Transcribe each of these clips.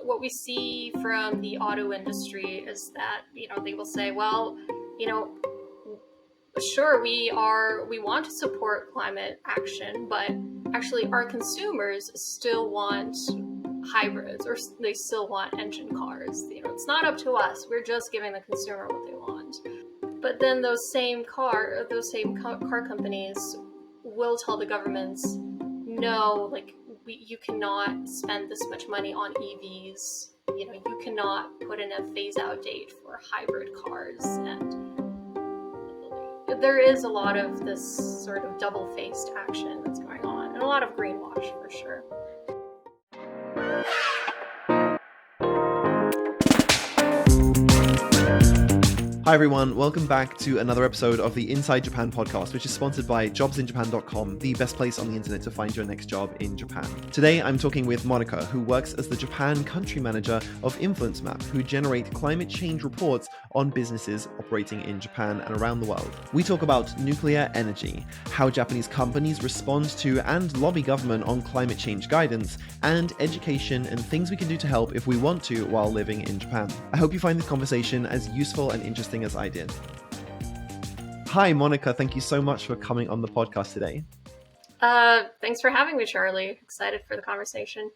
what we see from the auto industry is that, they will say, well, you know, sure, we want to support climate action, but actually our consumers still want hybrids, or they still want engine cars. It's not up to us. We're just giving the consumer what they want. But then those same car companies will tell the governments, no, like you cannot spend this much money on EVs. You cannot put in a phase out date for hybrid cars. And there is a lot of this sort of double-faced action that's going on, and a lot of greenwash for sure. Hi everyone, welcome back to another episode of the Inside Japan podcast, which is sponsored by JobsinJapan.com, the best place on the internet to find your next job in Japan. Today I'm talking with Monica, who works as the Japan country manager of Influence Map, who generate climate change reports on businesses operating in Japan and around the world. We talk about nuclear energy, how Japanese companies respond to and lobby government on climate change guidance, and education and things we can do to help if we want to while living in Japan. I hope you find this conversation as useful and interesting as I did. Hi, Monica. Thank you so much for coming on the podcast today. Thanks for having me, Charlie. Excited for the conversation.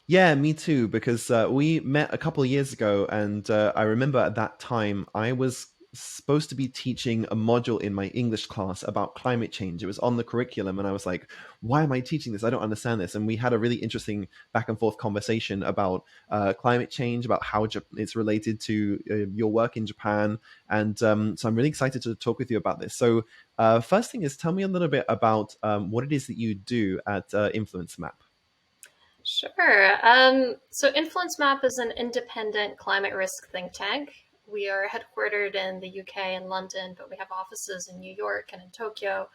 Yeah, me too, because we met a couple of years ago, and I remember at that time I was supposed to be teaching a module in my English class about climate change. It was on the curriculum, and I was like, why am I teaching this? I don't understand this. And we had a really interesting back and forth conversation about climate change, about how it's related to your work in Japan. And so I'm really excited to talk with you about this. So first thing is, tell me a little bit about what it is that you do at Influence Map. Sure. So Influence Map is an independent climate risk think tank. We are headquartered in the UK and London, but we have offices in New York and in Tokyo,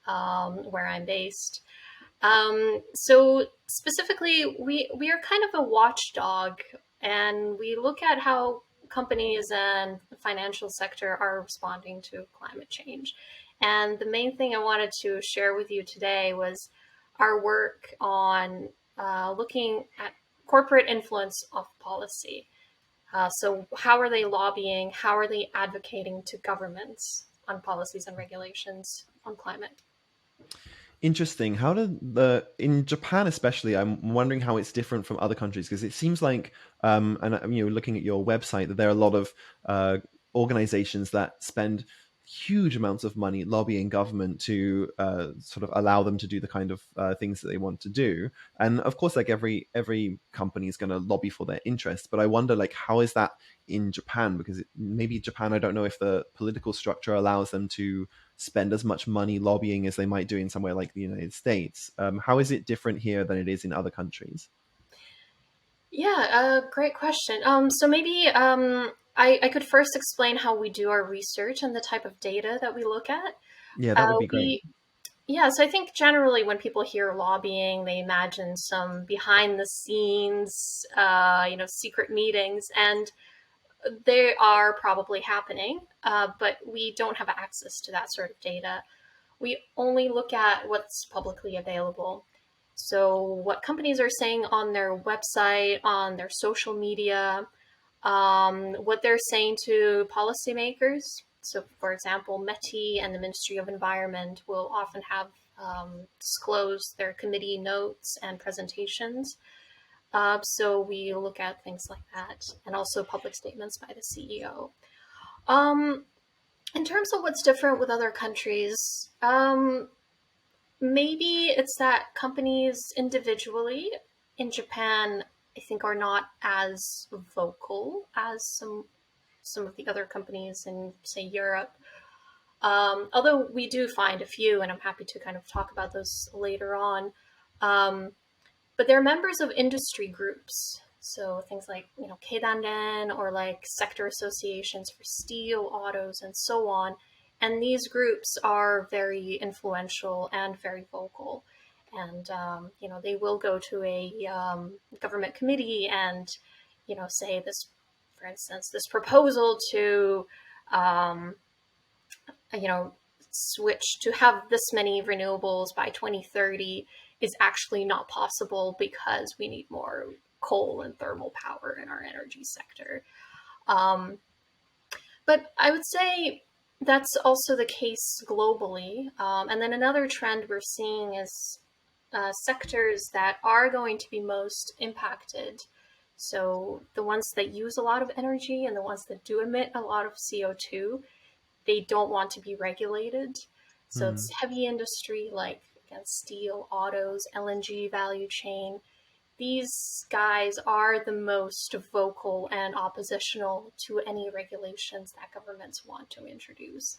where I'm based. So specifically, we are kind of a watchdog, and we look at how companies and the financial sector are responding to climate change. And the main thing I wanted to share with you today was our work on looking at corporate influence of policy. So how are they lobbying? How are they advocating to governments on policies and regulations on climate? Interesting. How in Japan especially, I'm wondering how it's different from other countries, because it seems like, and looking at your website, that there are a lot of organizations that spend huge amounts of money lobbying government to sort of allow them to do the kind of things that they want to do. And of course, like every company is going to lobby for their interests. But I wonder, like, how is that in Japan? Because maybe Japan, I don't know if the political structure allows them to spend as much money lobbying as they might do in somewhere like the United States. How is it different here than it is in other countries? Yeah, great question. So maybe I could first explain how we do our research and the type of data that we look at. Yeah, that would be great. So I think generally when people hear lobbying, they imagine some behind the scenes, secret meetings, and they are probably happening, but we don't have access to that sort of data. We only look at what's publicly available. So what companies are saying on their website, on their social media, what they're saying to policymakers. So for example, METI and the Ministry of Environment will often have disclosed their committee notes and presentations. So we look at things like that, and also public statements by the CEO. In terms of what's different with other countries, maybe it's that companies individually in Japan, I think, are not as vocal as some of the other companies in, say, Europe. Although we do find a few, and I'm happy to kind of talk about those later on. But they're members of industry groups. So things like, Keidanren, or like sector associations for steel, autos, and so on. And these groups are very influential and very vocal. And, they will go to a government committee and, say this, for instance, this proposal to, switch to have this many renewables by 2030 is actually not possible because we need more coal and thermal power in our energy sector. Um, but I would say that's also the case globally. And then another trend we're seeing is sectors that are going to be most impacted. So the ones that use a lot of energy and the ones that do emit a lot of CO2, they don't want to be regulated. So Hmm. it's heavy industry like again, steel, autos, LNG value chain. These guys are the most vocal and oppositional to any regulations that governments want to introduce.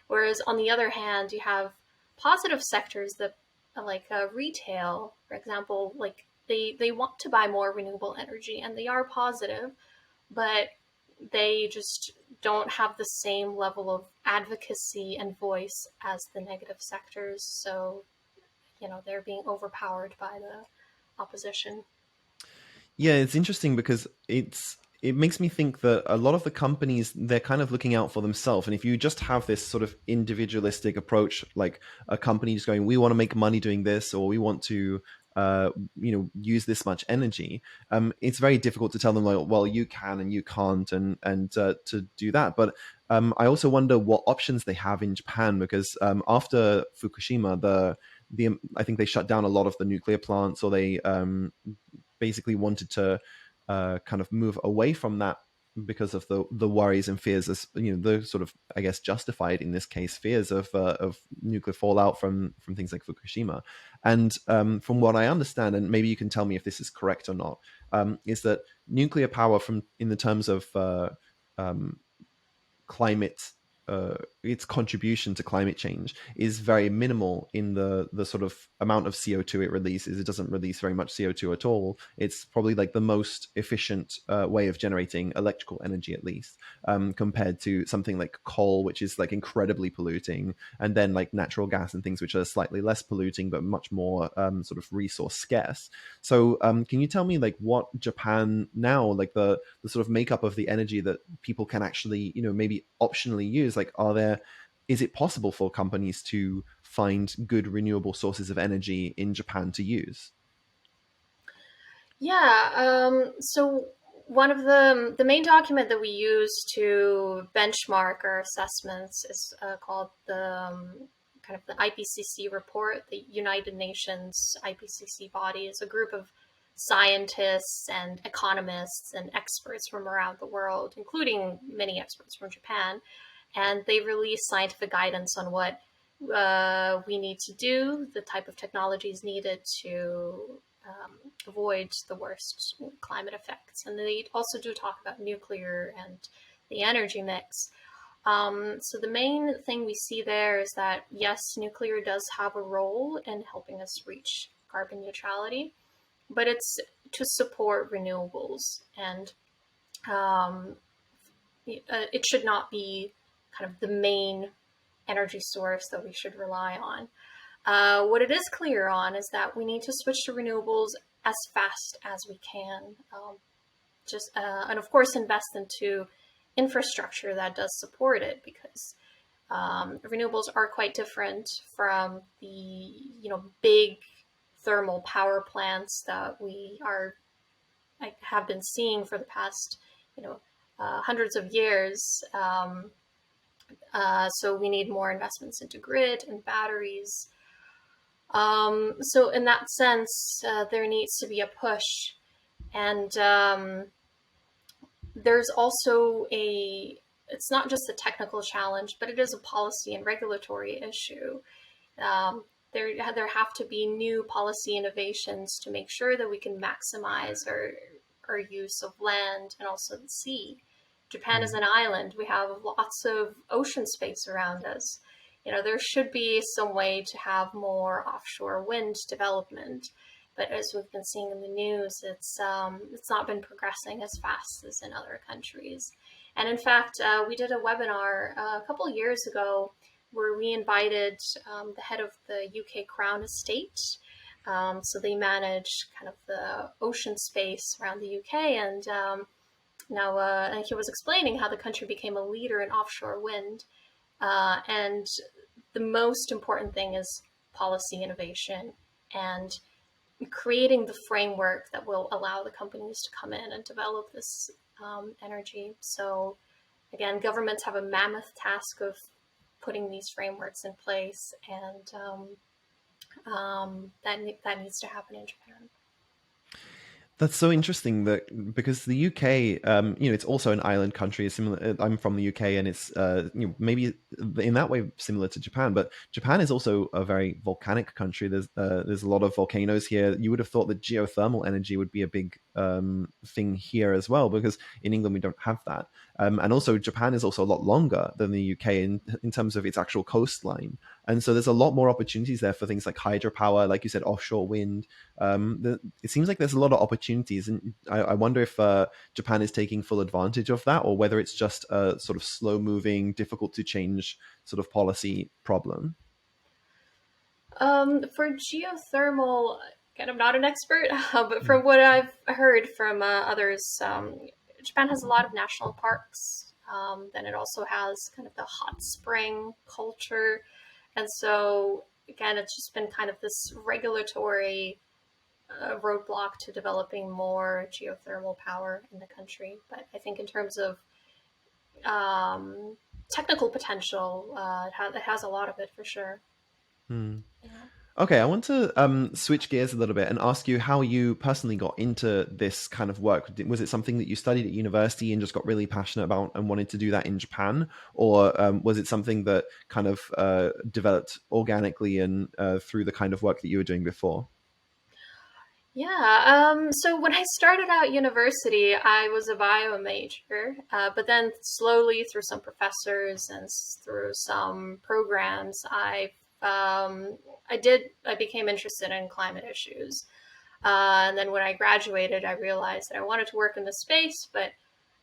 Whereas on the other hand, you have positive sectors that like retail, for example, like they want to buy more renewable energy and they are positive, but they just don't have the same level of advocacy and voice as the negative sectors. So, they're being overpowered by the opposition. Yeah, it's interesting because it makes me think that a lot of the companies, they're kind of looking out for themselves. And if you just have this sort of individualistic approach, like a company just going, we want to make money doing this, or we want to use this much energy, it's very difficult to tell them like, well, you can and you can't, and to do that. But I also wonder what options they have in Japan, because after Fukushima, the I think they shut down a lot of the nuclear plants, or they basically wanted to kind of move away from that because of the worries and fears, as the sort of, I guess, justified in this case fears of nuclear fallout from things like Fukushima. And from what I understand, and maybe you can tell me if this is correct or not, is that nuclear power, from in the terms of um, climate, its contribution to climate change is very minimal in the sort of amount of CO2 it releases. It doesn't release very much CO2 at all. It's probably like the most efficient way of generating electrical energy, at least, compared to something like coal, which is like incredibly polluting, and then like natural gas and things which are slightly less polluting but much more sort of resource scarce. So can you tell me like what Japan now, like the sort of makeup of the energy that people can actually, maybe optionally use? Like, is it possible for companies to find good renewable sources of energy in Japan to use? Yeah. So one of the main document that we use to benchmark our assessments is called the kind of the IPCC report. The United Nations IPCC body is a group of scientists and economists and experts from around the world, including many experts from Japan, and they release scientific guidance on what we need to do, the type of technologies needed to avoid the worst climate effects. And they also do talk about nuclear and the energy mix. So the main thing we see there is that yes, nuclear does have a role in helping us reach carbon neutrality, but it's to support renewables, and it should not be kind of the main energy source that we should rely on. What it is clear on is that we need to switch to renewables as fast as we can. And of course, invest into infrastructure that does support it, because renewables are quite different from the big thermal power plants that we have been seeing for the past hundreds of years. So we need more investments into grid and batteries. So in that sense, there needs to be a push, and there's also it's not just a technical challenge, but it is a policy and regulatory issue. There have to be new policy innovations to make sure that we can maximize our use of land and also the sea. Japan is Mm. an island. We have lots of ocean space around us. There should be some way to have more offshore wind development. But as we've been seeing in the news, it's not been progressing as fast as in other countries. And in fact, we did a webinar a couple of years ago where we invited the head of the UK Crown Estate. So they manage kind of the ocean space around the UK, and and he was explaining how the country became a leader in offshore wind. And the most important thing is policy innovation and creating the framework that will allow the companies to come in and develop this energy. So again, governments have a mammoth task of putting these frameworks in place, and that needs to happen in Japan. That's so interesting that because the UK, it's also an island country. Similar, I'm from the UK, and it's maybe in that way similar to Japan. But Japan is also a very volcanic country. There's a lot of volcanoes here. You would have thought that geothermal energy would be a big thing here as well, because in England we don't have that. And also Japan is also a lot longer than the UK in terms of its actual coastline, and so there's a lot more opportunities there for things like hydropower, like you said, offshore wind. It seems like there's a lot of opportunities, and I wonder if Japan is taking full advantage of that, or whether it's just a sort of slow-moving, difficult to change sort of policy problem. For geothermal, again, I'm not an expert, but from what I've heard from others, Japan has a lot of national parks. Then it also has kind of the hot spring culture. And so, again, it's just been kind of this regulatory roadblock to developing more geothermal power in the country. But I think in terms of um, technical potential, it has a lot of it for sure. Hmm. Yeah. Okay, I want to switch gears a little bit and ask you how you personally got into this kind of work. Was it something that you studied at university and just got really passionate about and wanted to do that in Japan? Or was it something that kind of developed organically and through the kind of work that you were doing before? Yeah. So when I started out university, I was a bio major, but then slowly through some professors and through some programs, I became interested in climate issues. And then when I graduated, I realized that I wanted to work in this space, but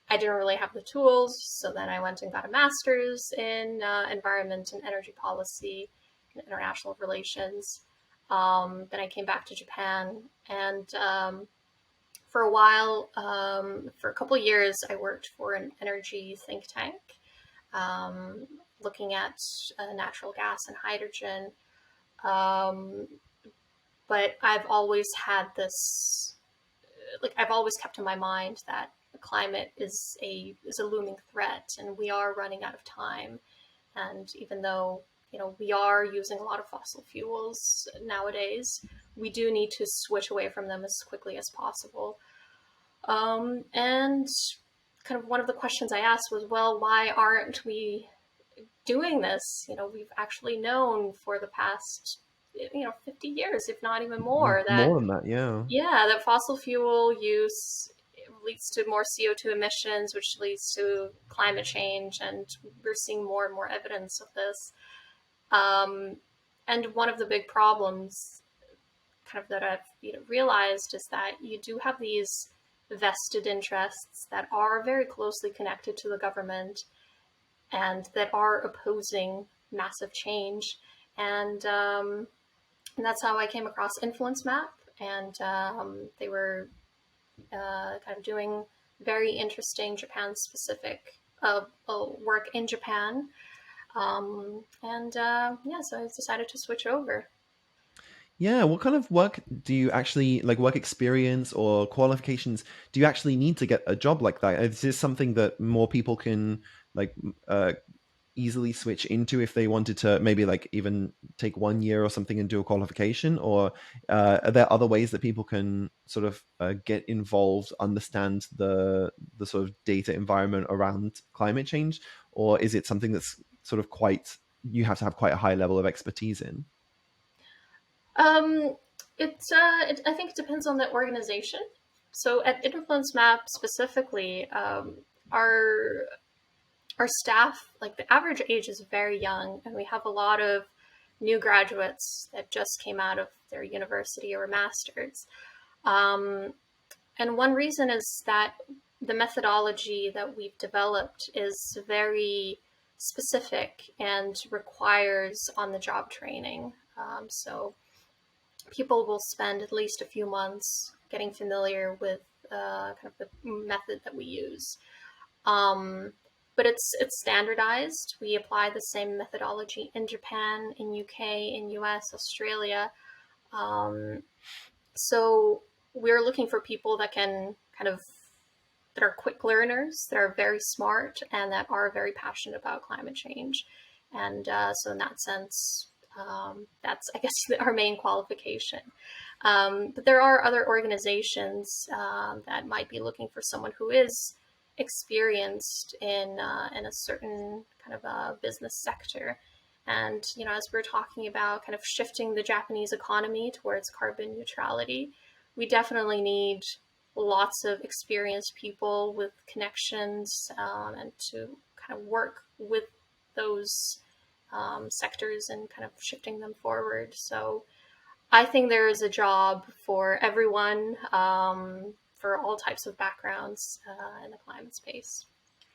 I didn't really have the tools. So then I went and got a master's in environment and energy policy and international relations. Then I came back to Japan, and for a while, for a couple of years, I worked for an energy think tank, um, looking at natural gas and hydrogen. Um, but I've always had this, like, I've always kept in my mind that the climate is a looming threat, and we are running out of time. And even though we are using a lot of fossil fuels nowadays, we do need to switch away from them as quickly as possible. And kind of one of the questions I asked was, well, why aren't we doing this? We've actually known for the past 50 years, if not even more, that More than that, yeah. yeah, that fossil fuel use leads to more CO2 emissions, which leads to climate change, and we're seeing more and more evidence of this. Um, and one of the big problems, kind of that I've realized, is that you do have these vested interests that are very closely connected to the government and that are opposing massive change. And that's how I came across Influence Map, and they were kind of doing very interesting Japan-specific work in Japan. And yeah, so I decided to switch over. Yeah, what kind of work do you actually like, work experience or qualifications do you actually need to get a job like that? Is this something that more people can like easily switch into if they wanted to maybe like even take 1 year or something and do a qualification? Or are there other ways that people can sort of get involved, understand the sort of data environment around climate change? Or is it something that's sort of quite, you have to have quite a high level of expertise in? Um, I think it depends on the organization. So at Influence Map specifically, our our staff, like the average age is very young, and we have a lot of new graduates that just came out of their university or masters. Um, and one reason is that the methodology that we've developed is very specific and requires on the job training. So people will spend at least a few months getting familiar with kind of the method that we use. Um, but it's standardized. We apply the same methodology in Japan, in UK, in US, Australia. Um, So we're looking for people that can kind of that are quick learners, that are very smart, and that are very passionate about climate change. And so, in that sense, that's, I guess, our main qualification. But there are other organizations that might be looking for someone who is experienced in a certain kind of a business sector. And as we're talking about kind of shifting the Japanese economy towards carbon neutrality, we definitely need lots of experienced people with connections, and to kind of work with those sectors and kind of shifting them forward. So I think there is a job for everyone, for all types of backgrounds in the climate space.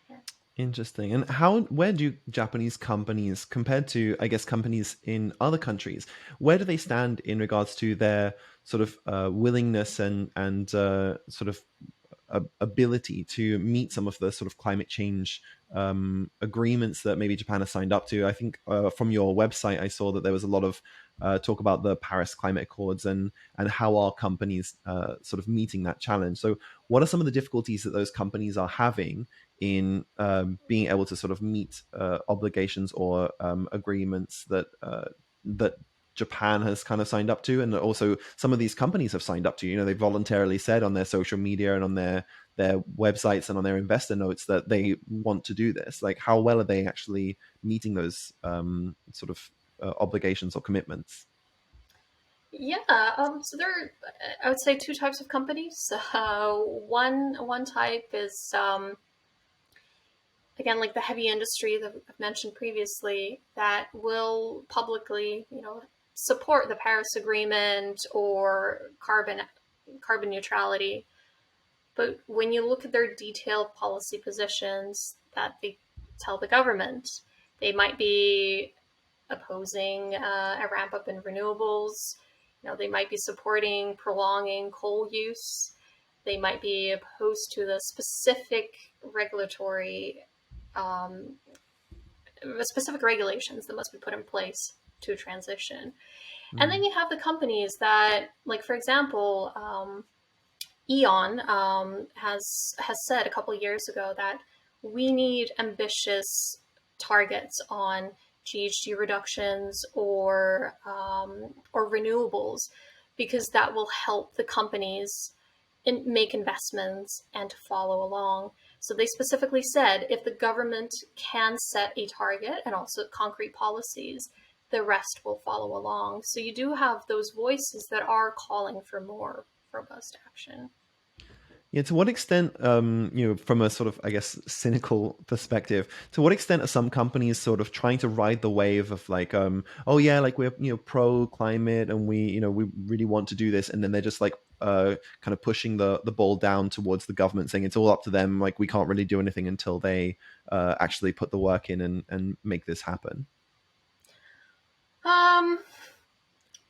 Yeah. Interesting. And where do Japanese companies, compared to, I guess, companies in other countries, where do they stand in regards to their sort of willingness and sort of ability to meet some of the sort of climate change agreements that maybe Japan has signed up to? I think from your website, I saw that there was a lot of talk about the Paris Climate Accords and how are companies sort of meeting that challenge. So, what are some of the difficulties that those companies are having in being able to sort of meet obligations or agreements that Japan has kind of signed up to, and also some of these companies have signed up to? They voluntarily said on their social media and on their websites and on their investor notes that they want to do this. Like, how well are they actually meeting those sort of obligations or commitments? Yeah, so there are, I would say, two types of companies. One type is, again, like the heavy industry that I've mentioned previously, that will publicly, support the Paris Agreement or carbon neutrality. But when you look at their detailed policy positions that they tell the government, they might be opposing a ramp up in renewables. They might be supporting prolonging coal use. They might be opposed to the um, specific regulations that must be put in place to transition. And then Mm. you have the companies that, like for example, Eon has said a couple of years ago that we need ambitious targets on GHG reductions or renewables, because that will help the companies make investments and to follow along. So they specifically said if the government can set a target and also concrete policies, the rest will follow along. So you do have those voices that are calling for more robust action. Yeah, to what extent, from a sort of, I guess, cynical perspective, to what extent are some companies sort of trying to ride the wave of like, oh yeah, like we're pro climate and we really want to do this, and then they're just like kind of pushing the ball down towards the government, saying it's all up to them, like we can't really do anything until they actually put the work in and make this happen. Um,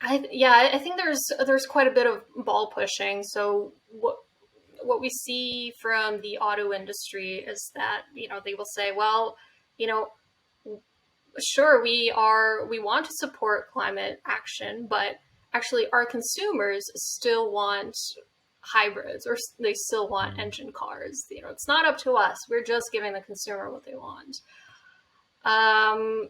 I think there's quite a bit of ball pushing. So what we see from the auto industry is that they will say, well, you know, sure, we want to support climate action, but actually our consumers still want hybrids, or they still want Mm. engine cars. It's not up to us. We're just giving the consumer what they want. Um,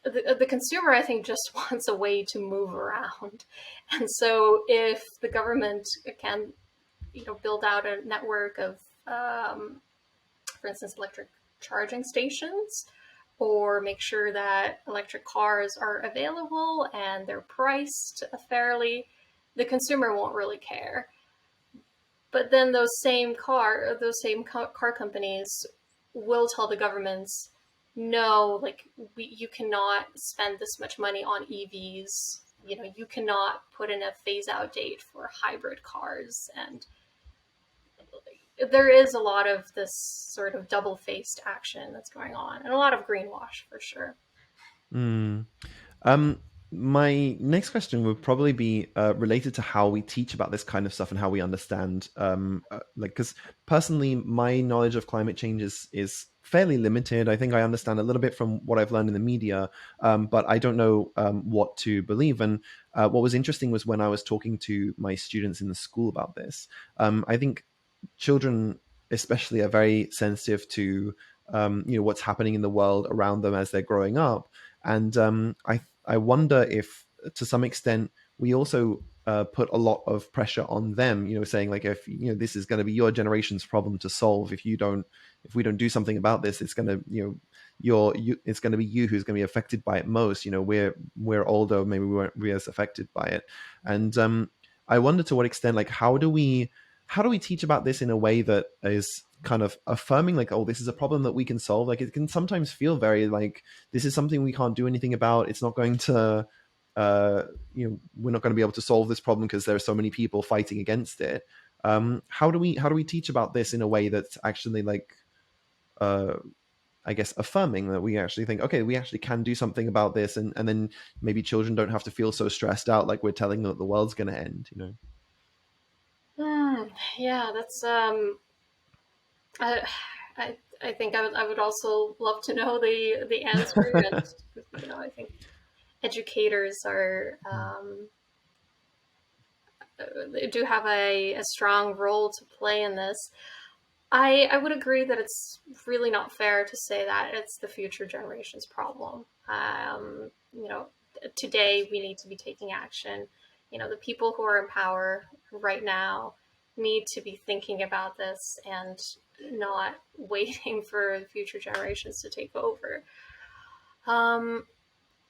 the consumer, I think, just wants a way to move around. And so if the government can, build out a network of, for instance, electric charging stations, or make sure that electric cars are available and they're priced fairly, the consumer won't really care. But then those same car companies will tell the governments, no, like you cannot spend this much money on EVs. You cannot put in a phase out date for hybrid cars. And there is a lot of this sort of double faced action that's going on, and a lot of greenwash for sure. Mm. Um, my next question would probably be related to how we teach about this kind of stuff and how we understand, like, because personally, my knowledge of climate change is fairly limited. I think I understand a little bit from what I've learned in the media, but I don't know what to believe. And what was interesting was when I was talking to my students in the school about this. I think children, especially, are very sensitive to what's happening in the world around them as they're growing up, and I wonder if, to some extent, we also put a lot of pressure on them. Saying like, if this is going to be your generation's problem to solve. If we don't do something about this, it's going to it's going to be you who's going to be affected by it most. We're older, maybe we won't be as affected by it, and I wonder to what extent, like, how do we teach about this in a way that is kind of affirming, like, oh, this is a problem that we can solve. Like, it can sometimes feel very like this is something we can't do anything about. It's not going to we're not going to be able to solve this problem because there are so many people fighting against it. How do we teach about this in a way that's actually, like, uh I guess, affirming, that we actually think, okay, we actually can do something about this, and then maybe children don't have to feel so stressed out, like we're telling them that the world's going to end. Hmm. Yeah, that's I, I think I would also love to know the answer, and I think educators are they do have a strong role to play in this. I would agree that it's really not fair to say that it's the future generation's problem. Today we need to be taking action. The people who are in power right now need to be thinking about this and not waiting for future generations to take over. Um,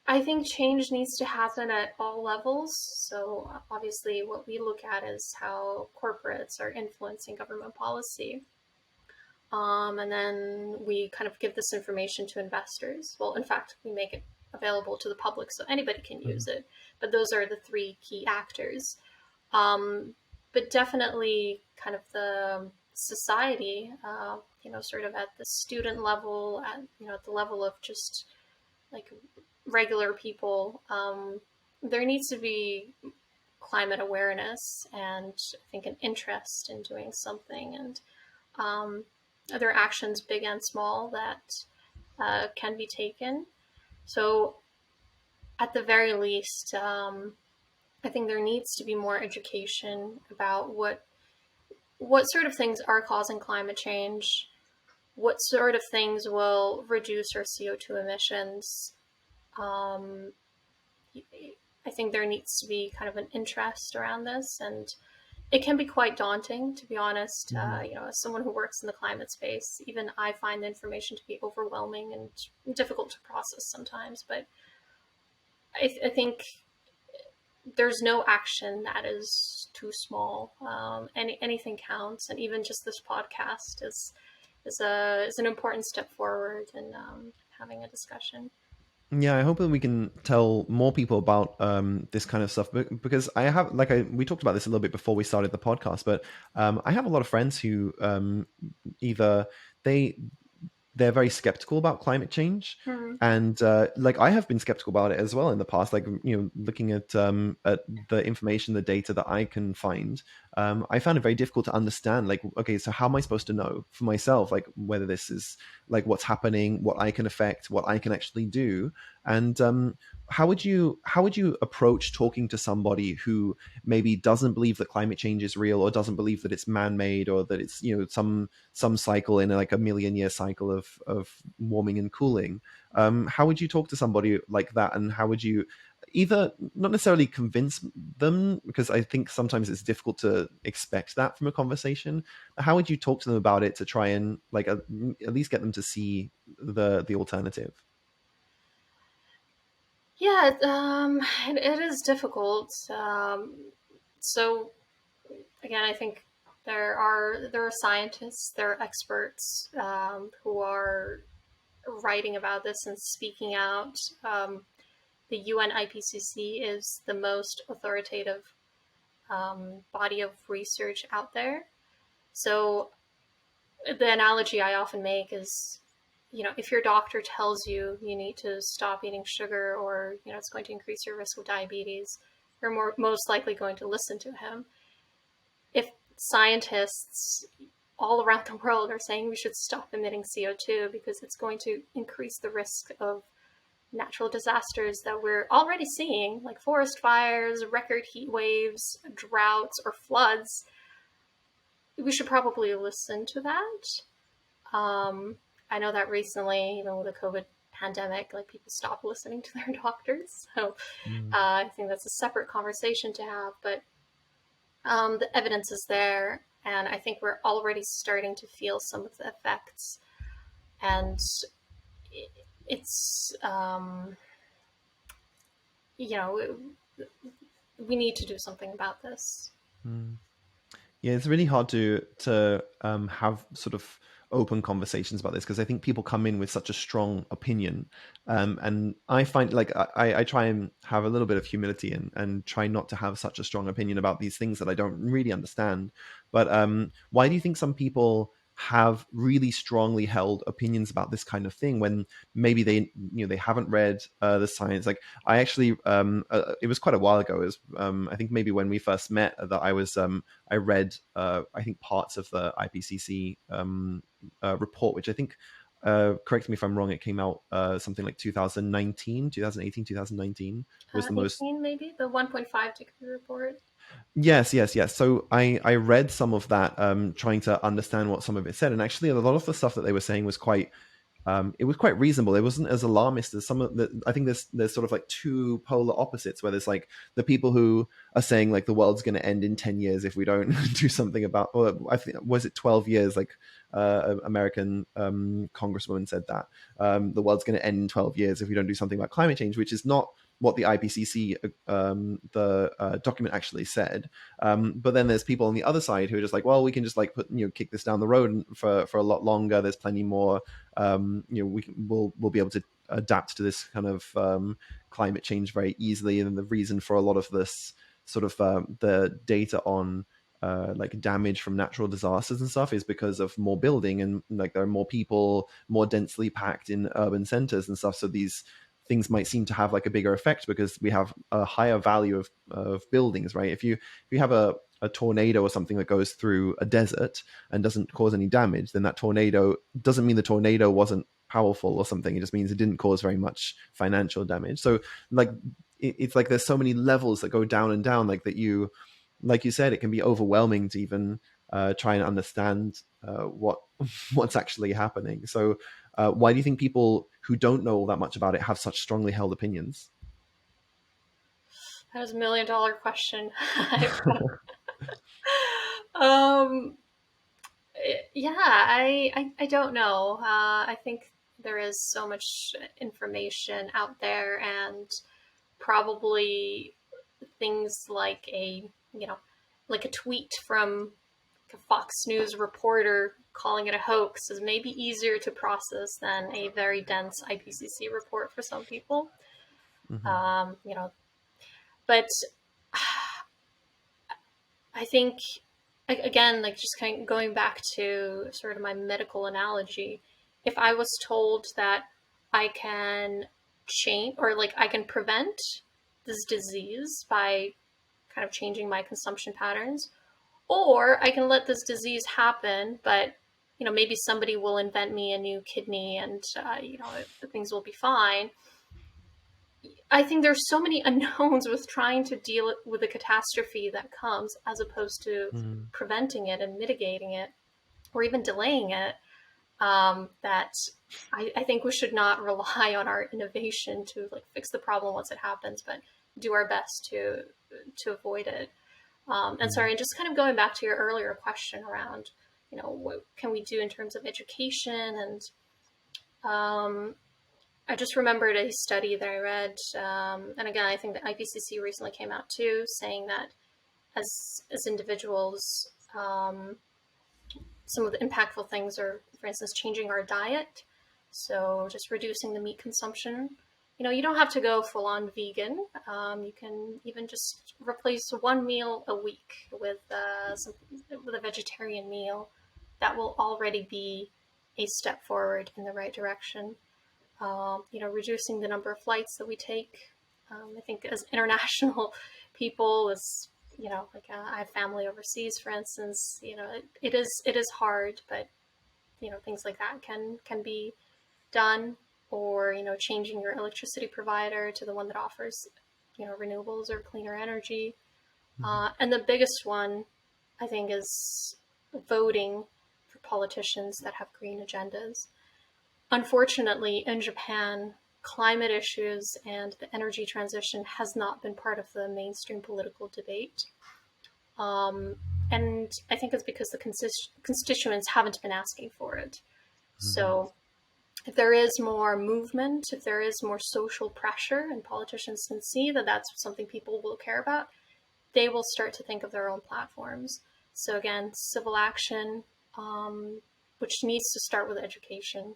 I think change needs to happen at all levels. So, obviously, what we look at is how corporates are influencing government policy. And then we kind of give this information to investors. Well, in fact, we make it available to the public so anybody can use it. But those are the three key actors. Um, but definitely, kind of the society, sort of at the student level, at the level of just like regular people, there needs to be climate awareness and I think an interest in doing something, and other actions, big and small, that can be taken. So, at the very least, I think there needs to be more education about what sort of things are causing climate change, what sort of things will reduce our CO2 emissions. Um, I think there needs to be kind of an interest around this, and it can be quite daunting, to be honest. Mhm. As someone who works in the climate space, even I find the information to be overwhelming and difficult to process sometimes. But I think there's no action that is too small. Anything counts, and even just this podcast is an important step forward in having a discussion. Yeah, I hope that we can tell more people about this kind of stuff, because I have, like, we talked about this a little bit before we started the podcast, but I have a lot of friends who either they they're very skeptical about climate change, Mm-hmm. and like, I have been skeptical about it as well in the past. Like, looking at the information, the data that I can find, I found it very difficult to understand, like, okay, so how am I supposed to know for myself, like, whether this is, like, what's happening, what I can affect, what I can actually do. And how would you approach talking to somebody who maybe doesn't believe that climate change is real, or doesn't believe that it's man-made, or that it's some cycle in, like, a million year cycle of warming and cooling? How would you talk to somebody like that, and how would you either not necessarily convince them, because I think sometimes it's difficult to expect that from a conversation, but how would you talk to them about it to try and, like, at least get them to see the alternative? Yeah, it is difficult. So again, I think there are scientists, there are experts who are writing about this and speaking out. The UN IPCC is the most authoritative body of research out there. So the analogy I often make is if your doctor tells you you need to stop eating sugar, or it's going to increase your risk of diabetes, you're most likely going to listen to him. If scientists all around the world are saying we should stop emitting CO2 because it's going to increase the risk of natural disasters that we're already seeing, like forest fires, record heat waves, droughts, or floods, we should probably listen to that. I know that recently, even with the COVID pandemic, like people stopped listening to their doctors. So Mm. I think that's a separate conversation to have. But the evidence is there, and I think we're already starting to feel some of the effects. And it's you know we need to do something about this. Mm. Yeah, it's really hard to have sort of open conversations about this because I think people come in with such a strong opinion, and I find like I try and have a little bit of humility and try not to have such a strong opinion about these things that I don't really understand. But why do you think some people have really strongly held opinions about this kind of thing when maybe they haven't read the science? Like I actually it was quite a while ago. It was I think maybe when we first met that I read, I think, parts of the IPCC report, which I think, correct me if I'm wrong, it came out something like 2019, 2018, 2019 was the most. 18, maybe the 1.5-degree report. Yes. So I read some of that, trying to understand what some of it said, and actually a lot of the stuff that they were saying was quite it was quite reasonable. It wasn't as alarmist as some of the. I think there's sort of like two polar opposites where there's like the people who are saying like the world's going to end in 10 years if we don't do something about. Or I think was it 12 years? Like American congresswoman said that the world's going to end in 12 years if we don't do something about climate change, which is not what the IPCC the document actually said. But then there's people on the other side who are just like, well, we can just like kick this down the road for a lot longer. There's plenty more. We'll be able to adapt to this kind of climate change very easily. And the reason for a lot of this sort of the data on like damage from natural disasters and stuff is because of more building, and like there are more people more densely packed in urban centers and stuff. So these things might seem to have like a bigger effect because we have a higher value of buildings, right? If you have a tornado or something that goes through a desert and doesn't cause any damage, then that tornado doesn't mean the tornado wasn't powerful or something. It just means it didn't cause very much financial damage. So like it's like there's so many levels that go down and down, like that you, like you said, it can be overwhelming to even try and understand what what's actually happening. So why do you think people who don't know all that much about it have such strongly held opinions? That was $1 million question. um, yeah, I don't know. I think there is so much information out there, and probably things like like a tweet from a Fox News reporter calling it a hoax is maybe easier to process than a very dense IPCC report for some people. Mm-hmm. Um, you know, but I think, again, like just kind of going back to sort of my medical analogy, if I was told that I can change, or like I can prevent this disease by kind of changing my consumption patterns, or I can let this disease happen, but maybe somebody will invent me a new kidney, and things will be fine. I think there's so many unknowns with trying to deal with a catastrophe that comes, as opposed to Mm-hmm. preventing it and mitigating it, or even delaying it. That I think we should not rely on our innovation to like fix the problem once it happens, but do our best to avoid it. And sorry, and just kind of going back to your earlier question around, what can we do in terms of education, and I just remembered a study that I read, and again, I think the IPCC recently came out too, saying that as individuals, some of the impactful things are, for instance, changing our diet. So just reducing the meat consumption. You don't have to go full on vegan. You can even just replace one meal a week with with a vegetarian meal. That will already be a step forward in the right direction. Reducing the number of flights that we take. I think as international people, as like I have family overseas, for instance, it is hard, but things like that can be done, or changing your electricity provider to the one that offers renewables or cleaner energy. And the biggest one, I think, is voting for politicians that have green agendas. Unfortunately, in Japan, climate issues and the energy transition has not been part of the mainstream political debate. Um, and I think it's because the constituents haven't been asking for it. So if there is more movement, if there is more social pressure, and politicians can see that that's something people will care about, they will start to think of their own platforms. So again, civil action, which needs to start with education.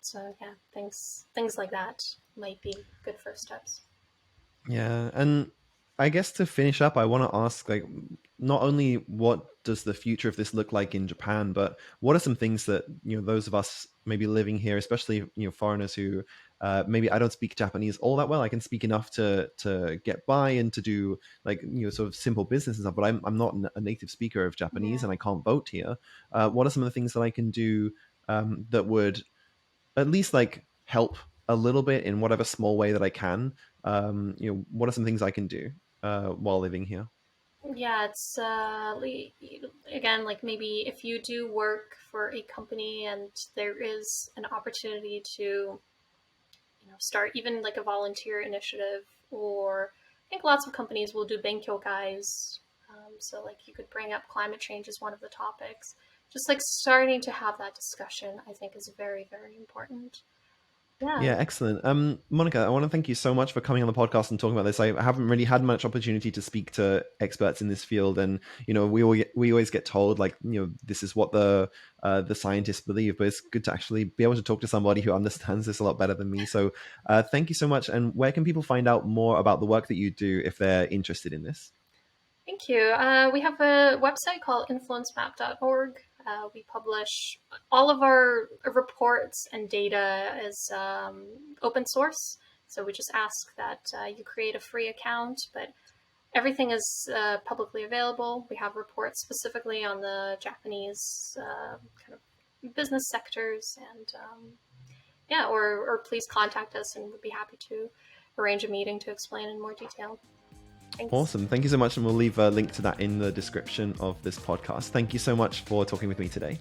So yeah, things like that might be good first steps. Yeah, and I guess to finish up, I want to ask, like, not only what does the future of this look like in Japan, but what are some things that those of us maybe living here, especially foreigners who maybe I don't speak Japanese all that well. I can speak enough to get by and to do like sort of simple business and stuff, but I'm not a native speaker of Japanese, Yeah. and I can't vote here. What are some of the things that I can do that would at least like help a little bit in whatever small way that I can? What are some things I can do while living here? Yeah, it's again, like maybe if you do work for a company and there is an opportunity to start even like a volunteer initiative, or I think lots of companies will do benkyo guys. So like you could bring up climate change as one of the topics. Just like starting to have that discussion, I think is very, very important. Yeah. Yeah, excellent. Monica, I want to thank you so much for coming on the podcast and talking about this. I haven't really had much opportunity to speak to experts in this field, and we always get told like this is what the scientists believe, but it's good to actually be able to talk to somebody who understands this a lot better than me. So, thank you so much. And where can people find out more about the work that you do if they're interested in this? Thank you. We have a website called influencemap.org. We publish all of our reports and data is open source. So we just ask that you create a free account, but everything is publicly available. We have reports specifically on the Japanese kind of business sectors, and or please contact us and we'd be happy to arrange a meeting to explain in more detail. Thanks. Awesome. Thank you so much. And we'll leave a link to that in the description of this podcast. Thank you so much for talking with me today.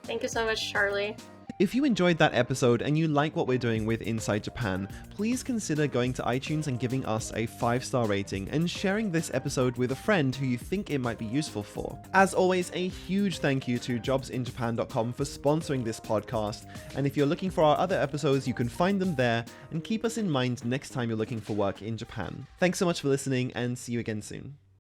Thank you so much, Charlie. If you enjoyed that episode and you like what we're doing with Inside Japan, please consider going to iTunes and giving us a 5-star rating and sharing this episode with a friend who you think it might be useful for. As always, a huge thank you to JobsinJapan.com for sponsoring this podcast. And if you're looking for our other episodes, you can find them there, and keep us in mind next time you're looking for work in Japan. Thanks so much for listening, and see you again soon.